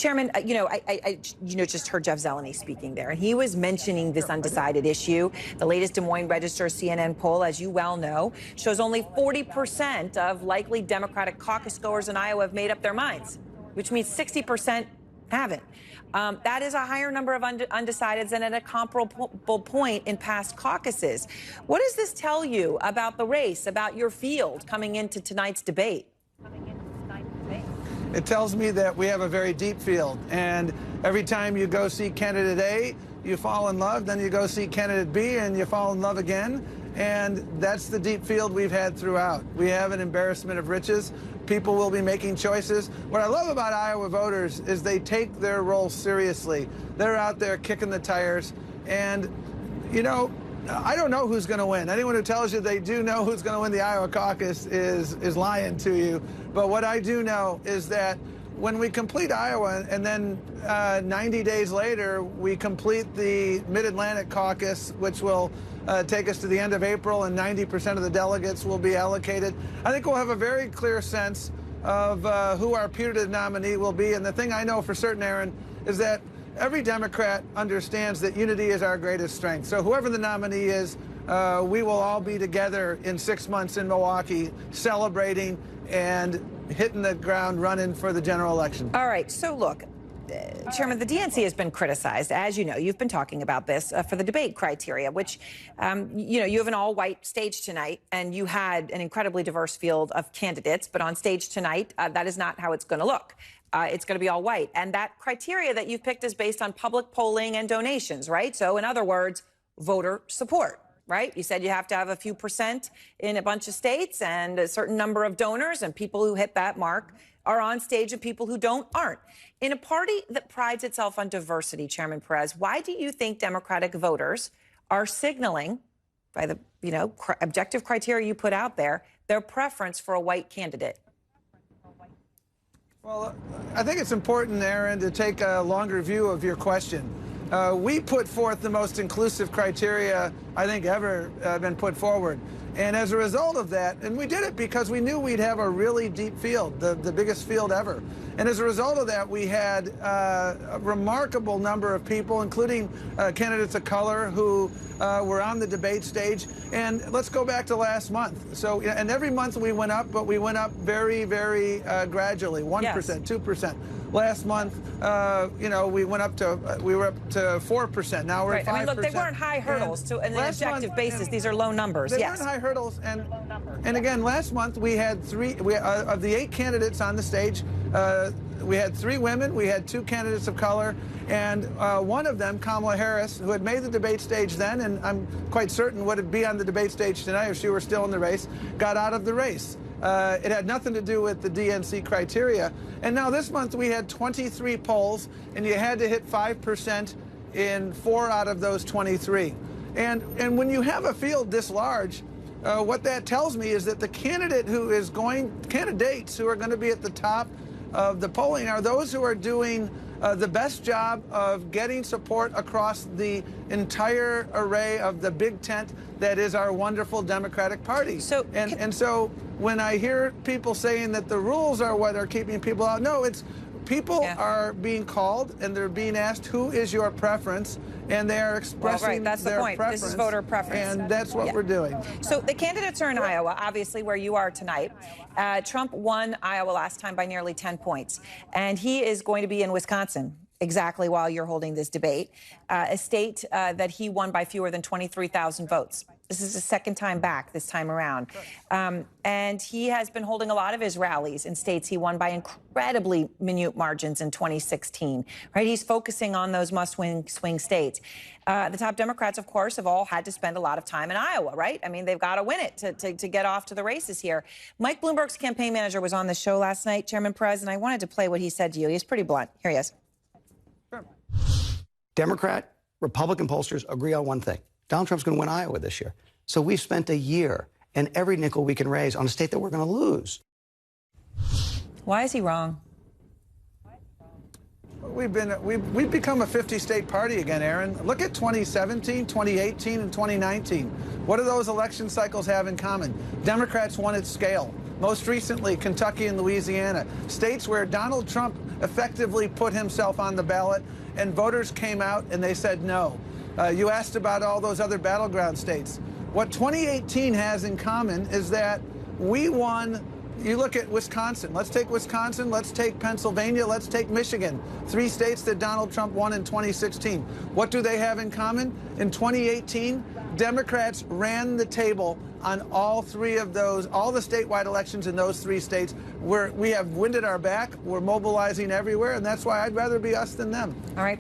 Chairman, I just heard Jeff Zeleny speaking there, and he was mentioning this undecided issue. The latest Des Moines Register CNN poll, as you well know, shows only 40% of likely Democratic caucus goers in Iowa have made up their minds, which means 60% haven't. That is a higher number of undecideds than at a comparable point in past caucuses. What does this tell you about the race, about your field coming into tonight's debate? It tells me that we have a very deep field, and every time you go see candidate A, you fall in love, then you go see candidate B and you fall in love again, and that's the deep field we've had throughout. We have an embarrassment of riches. People will be making choices. What I love about Iowa voters is they take their role seriously. They're out there kicking the tires, and I don't know who's going to win. Anyone who tells you they do know who's going to win the Iowa caucus is lying to you. But what I do know is that when we complete Iowa and then 90 days later we complete the Mid-Atlantic caucus, which will take us to the end of April, and 90% of the delegates will be allocated, I think we'll have a very clear sense of who our putative nominee will be. And the thing I know for certain, Aaron, is that every Democrat understands that unity is our greatest strength. So whoever the nominee is, we will all be together in 6 months in Milwaukee celebrating and hitting the ground running for the general election. All right. So look, Chairman, the DNC has been criticized, as you know. You've been talking about this for the debate criteria, which, you have an all-white stage tonight, and you had an incredibly diverse field of candidates. But on stage tonight, that is not how it's going to look. It's going to be all white. And that criteria that you've picked is based on public polling and donations, right? So in other words, voter support, right? You said you have to have a few percent in a bunch of states and a certain number of donors, and people who hit that mark are on stage and people who don't aren't. In a party that prides itself on diversity, Chairman Perez, why do you think Democratic voters are signaling, by the objective criteria you put out there, their preference for a white candidate? Well, I think it's important, Aaron, to take a longer view of your question. We put forth the most inclusive criteria I think ever been put forward. And as a result of that, and we did it because we knew we'd have a really deep field, the biggest field ever. And as a result of that, we had a remarkable number of people, including candidates of color, who were on the debate stage. And let's go back to last month. So, and every month we went up, but we went up very, very gradually, 1%, yes. 2%. Last month, we went up to, we were up to 4%. Now we're at 5%. I mean, look, they weren't high hurdles to an objective basis. These are low numbers. They weren't high hurdles. And again, last month we had of the 8 candidates on the stage, we had 3 women, we had 2 candidates of color, and one of them, Kamala Harris, who had made the debate stage then, and I'm quite certain would be on the debate stage tonight if she were still in the race, got out of the race. It had nothing to do with the DNC criteria. And now this month we had 23 polls, and you had to hit 5% in 4 out of those 23. And when you have a field this large, what that tells me is that the candidates who are going to be at the top of the polling are those who are doing the best job of getting support across the entire array of the big tent that is our wonderful Democratic Party. So when I hear people saying that the rules are what are keeping people out, no, it's people are being called and they're being asked, who is your preference? And they are expressing that's their the point. preference. This is voter preference. And that's what we're doing. So the candidates are in Iowa, obviously, where you are tonight. Trump won Iowa last time by nearly 10 points. And he is going to be in Wisconsin exactly while you're holding this debate, a state that he won by fewer than 23,000 votes. This is the second time back this time around. And he has been holding a lot of his rallies in states he won by incredibly minute margins in 2016, right? He's focusing on those must-win swing states. The top Democrats, of course, have all had to spend a lot of time in Iowa, right? I mean, they've got to win it to get off to the races here. Mike Bloomberg's campaign manager was on the show last night, Chairman Perez, and I wanted to play what he said to you. He's pretty blunt. Here he is. Sure. Democrat, Republican pollsters agree on one thing. Donald Trump's going to win Iowa this year. So we've spent a year and every nickel we can raise on a state that we're going to lose. Why is he wrong? We've become a 50-state party again, Aaron. Look at 2017, 2018, and 2019. What do those election cycles have in common? Democrats won at scale. Most recently, Kentucky and Louisiana, states where Donald Trump effectively put himself on the ballot, and voters came out and they said no. You asked about all those other battleground states. What 2018 has in common is that we won. You look at Wisconsin. Let's take Wisconsin. Let's take Pennsylvania. Let's take Michigan. 3 states that Donald Trump won in 2016. What do they have in common? In 2018, Democrats ran the table on all 3 of those, all the statewide elections in those 3 states. We have winded our back. We're mobilizing everywhere, and that's why I'd rather be us than them. All right.